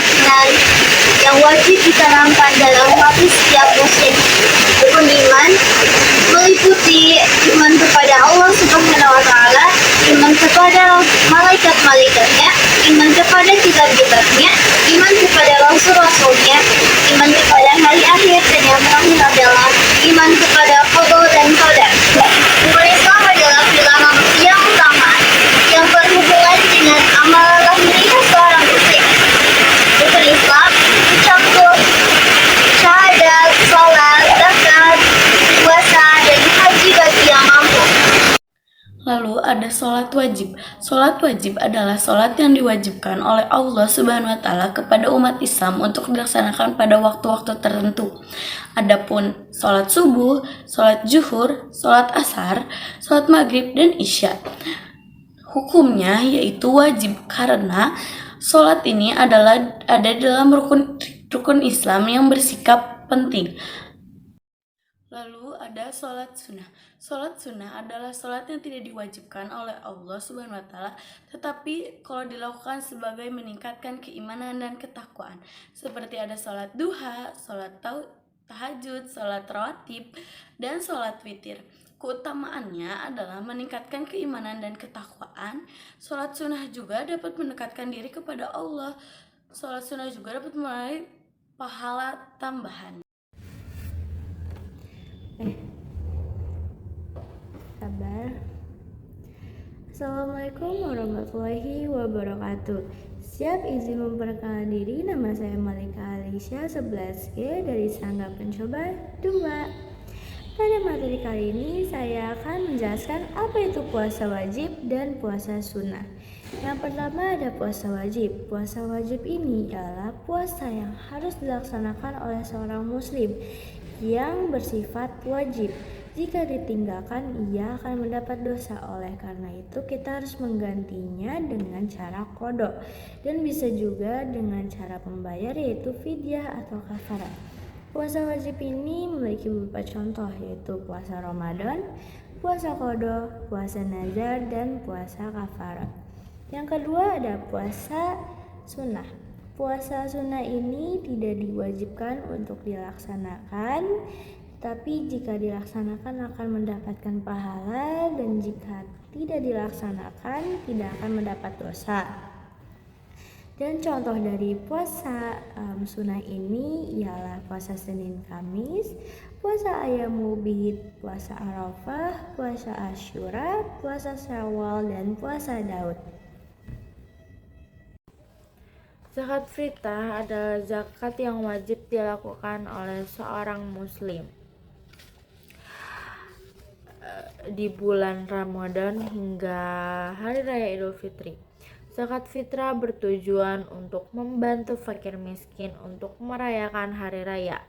keyakinan yang wajib ditanamkan dalam hati setiap muslim. Rukun iman meliputi iman kepada Allah Subhanahu wa taala, iman kepada malaikat-malaikatnya, iman kepada kitab-kitabnya, iman kepada rasul-rasulnya, iman kepada hari akhir, dan yang terakhir adalah iman kepada qada dan qadar. Rukun Islam adalah bilangan yang utama yang berhubungan dengan amal lahiriah seorang muslim. Rukun Islam mencakup syahadat, salat, zakat, puasa, dan haji bagi yang mampu. Lalu ada sholat wajib. Sholat wajib adalah sholat yang diwajibkan oleh Allah Subhanahu wa taala kepada umat Islam untuk dilaksanakan pada waktu-waktu tertentu. Adapun sholat subuh, sholat zuhur, sholat asar, sholat maghrib, dan isya, hukumnya yaitu wajib karena sholat ini adalah ada dalam rukun Islam yang bersikap penting. Lalu ada sholat sunnah. Sholat sunnah adalah sholat yang tidak diwajibkan oleh Allah Subhanahu wa taala, tetapi kalau dilakukan sebagai meningkatkan keimanan dan ketakwaan. Seperti ada sholat duha, sholat tahajud, sholat rawatib, dan sholat witir. Keutamaannya adalah meningkatkan keimanan dan ketakwaan. Sholat sunnah juga dapat mendekatkan diri kepada Allah. Sholat sunnah juga dapat meraih pahala tambahan. Sabar. Assalamualaikum warahmatullahi wabarakatuh. Siap izin memperkenalkan diri, nama saya Malika Alicia 11G dari Sangga Pencoba 2. Pada materi kali ini saya akan menjelaskan apa itu puasa wajib dan puasa sunnah. Yang pertama ada puasa wajib. Puasa wajib ini adalah puasa yang harus dilaksanakan oleh seorang muslim yang bersifat wajib. Jika ditinggalkan, ia akan mendapat dosa. Oleh karena itu, kita harus menggantinya dengan cara qada dan bisa juga dengan cara membayar, yaitu fidyah atau kafarah. Puasa wajib ini memiliki beberapa contoh, yaitu puasa Ramadan, puasa qada, puasa nazar, dan puasa kafarah. Yang kedua ada puasa sunnah. Puasa sunnah ini tidak diwajibkan untuk dilaksanakan, tapi jika dilaksanakan akan mendapatkan pahala, dan jika tidak dilaksanakan tidak akan mendapat dosa. Dan contoh dari puasa sunnah ini ialah puasa Senin Kamis, puasa Ayyamul Bid, puasa Arafah, puasa Asyura, puasa Syawal, dan puasa Daud. Zakat fitrah adalah zakat yang wajib dilakukan oleh seorang muslim di bulan Ramadan hingga Hari Raya Idul Fitri. Zakat fitrah bertujuan untuk membantu fakir miskin untuk merayakan hari raya.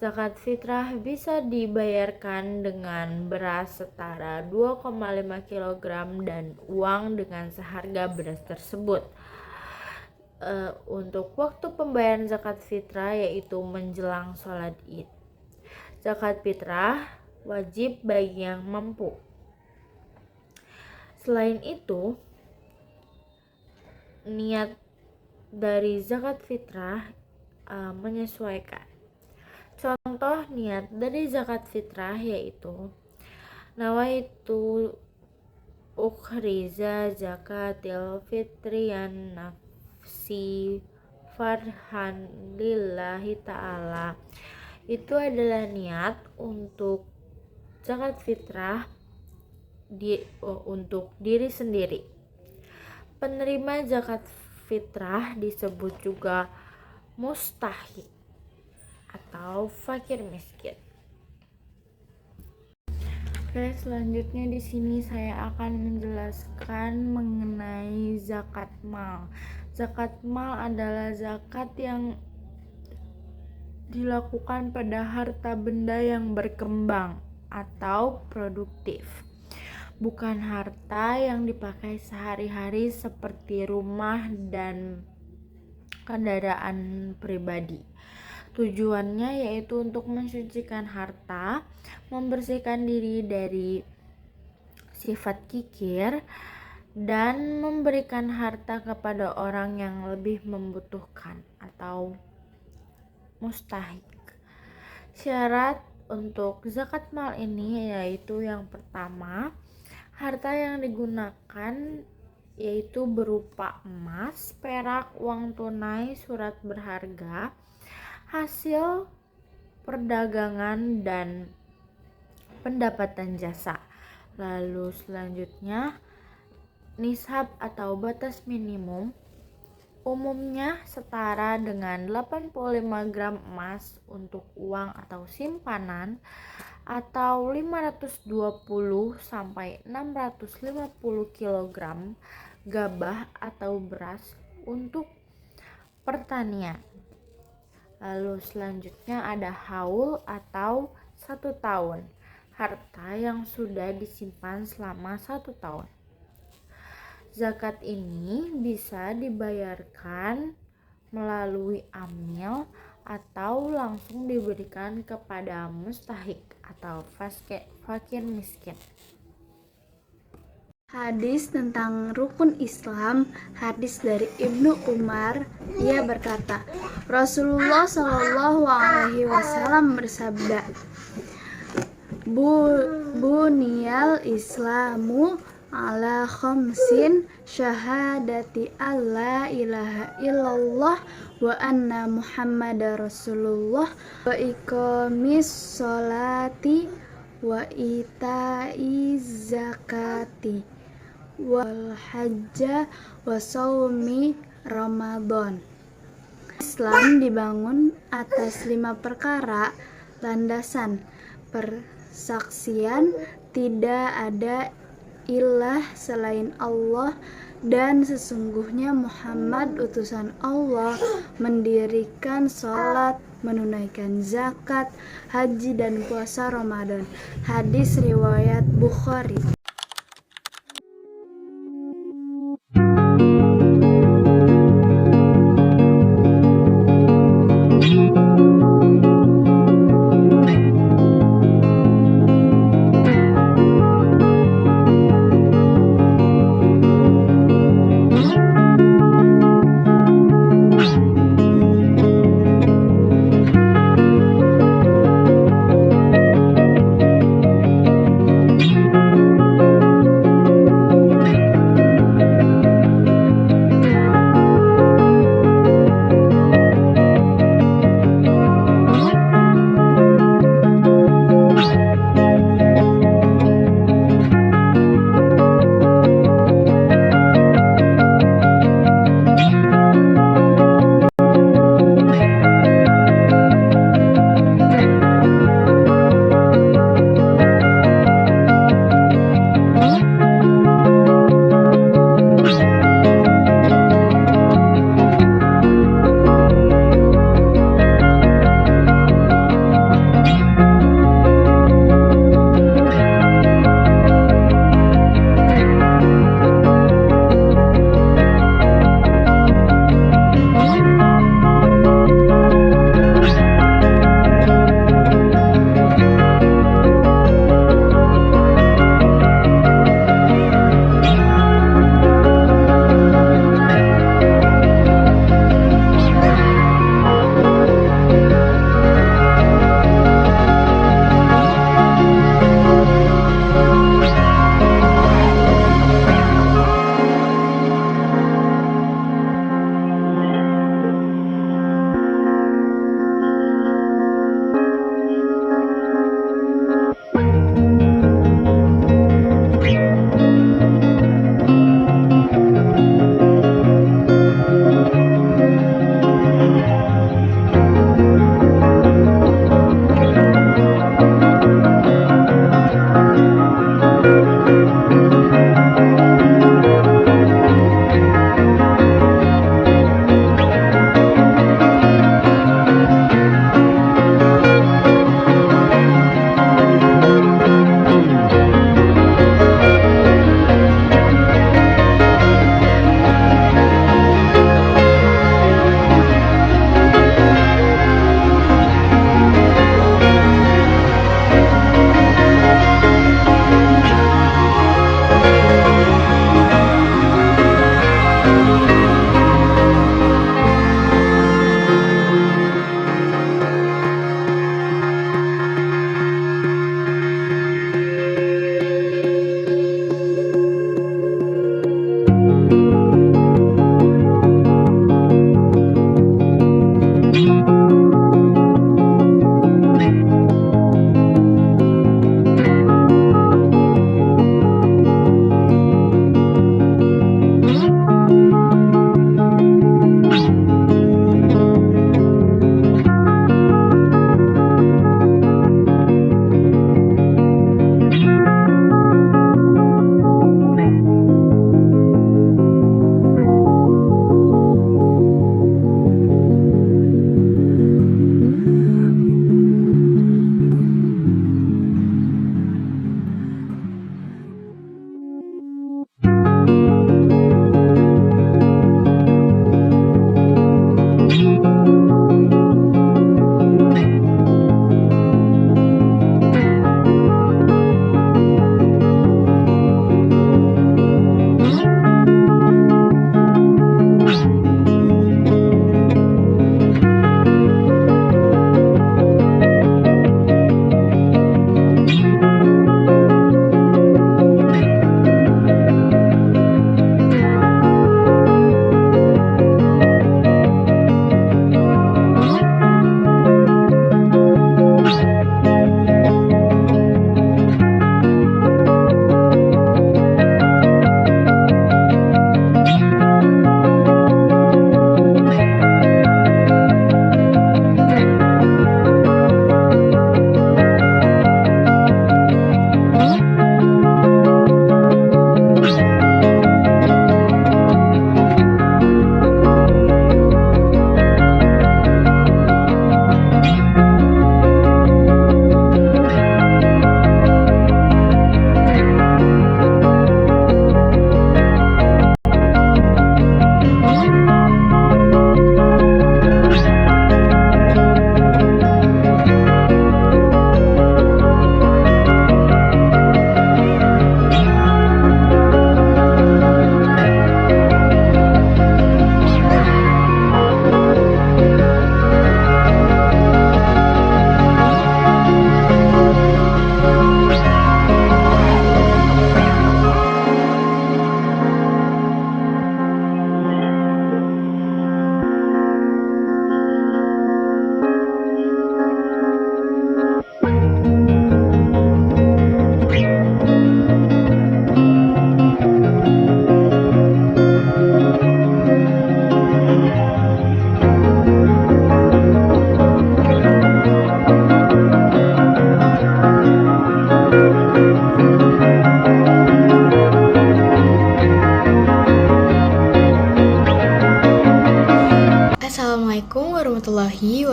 Zakat fitrah bisa dibayarkan dengan beras setara 2,5 kg dan uang dengan seharga beras tersebut. Untuk waktu pembayaran zakat fitrah yaitu menjelang sholat Id. Zakat fitrah wajib bagi yang mampu. Selain itu, niat dari zakat fitrah menyesuaikan. Contoh niat dari zakat fitrah yaitu nawaitu ukhriza zakatil fitriyan nafsi farhan lillahi ta'ala. Itu adalah niat untuk zakat fitrah untuk diri sendiri. Penerima zakat fitrah disebut juga mustahik atau fakir miskin. Oke, selanjutnya di sini saya akan menjelaskan mengenai zakat mal. Zakat mal adalah zakat yang dilakukan pada harta benda yang berkembang atau produktif, bukan harta yang dipakai sehari-hari seperti rumah dan kendaraan pribadi. Tujuannya yaitu untuk mensucikan harta, membersihkan diri dari sifat kikir, dan memberikan harta kepada orang yang lebih membutuhkan atau mustahik. Syarat untuk zakat mal ini yaitu yang pertama, harta yang digunakan yaitu berupa emas, perak, uang tunai, surat berharga, hasil perdagangan, dan pendapatan jasa. Lalu selanjutnya, nisab atau batas minimum umumnya setara dengan 85 gram emas untuk uang atau simpanan, atau 520 sampai 650 kg gabah atau beras untuk pertanian. Lalu selanjutnya ada haul atau 1 tahun, harta yang sudah disimpan selama 1 tahun. Zakat ini bisa dibayarkan melalui amil atau langsung diberikan kepada mustahik atau fakir miskin. Hadis tentang rukun Islam. Hadis dari Ibnu Umar, ia berkata, Rasulullah Shallallahu Alaihi Wasallam bersabda, Buniyal Islamu ala khamsin, syahadati alla ilaha illallah wa anna muhammadar rasulullah, wa iqamis sholati wa itaiz zakati wal hajja wa saumi ramadan. Islam dibangun atas 5 perkara landasan: persaksian tidak ada ilah selain Allah dan sesungguhnya Muhammad utusan Allah, mendirikan sholat, menunaikan zakat, haji, dan puasa Ramadan. Hadis riwayat Bukhari.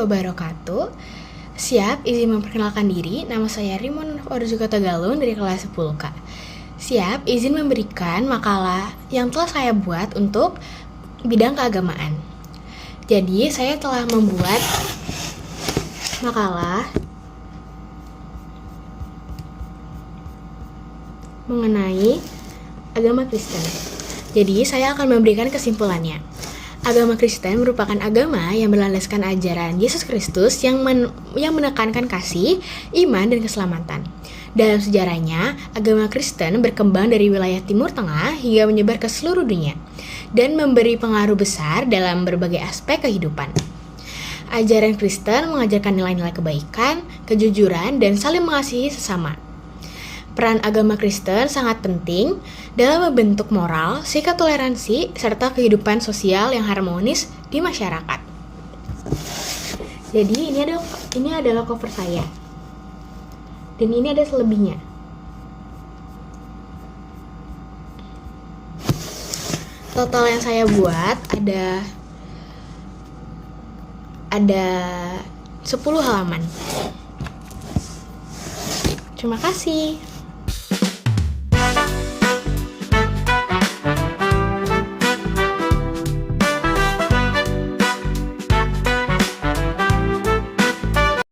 wabarakatuh. Siap, izin memperkenalkan diri. Nama saya Rimon Orzuka Tagalung dari kelas 10K. Siap, izin memberikan makalah yang telah saya buat untuk bidang keagamaan. Jadi, saya telah membuat makalah mengenai agama Kristen. Jadi, saya akan memberikan kesimpulannya. Agama Kristen merupakan agama yang berlandaskan ajaran Yesus Kristus yang menekankan kasih, iman, dan keselamatan. Dalam sejarahnya, agama Kristen berkembang dari wilayah Timur Tengah hingga menyebar ke seluruh dunia dan memberi pengaruh besar dalam berbagai aspek kehidupan. Ajaran Kristen mengajarkan nilai-nilai kebaikan, kejujuran, dan saling mengasihi sesama. Peran agama Kristen sangat penting dalam membentuk moral, sikap toleransi, serta kehidupan sosial yang harmonis di masyarakat. Jadi ini adalah cover saya. Dan ini ada selebihnya. Total yang saya buat ada 10 halaman. Terima kasih.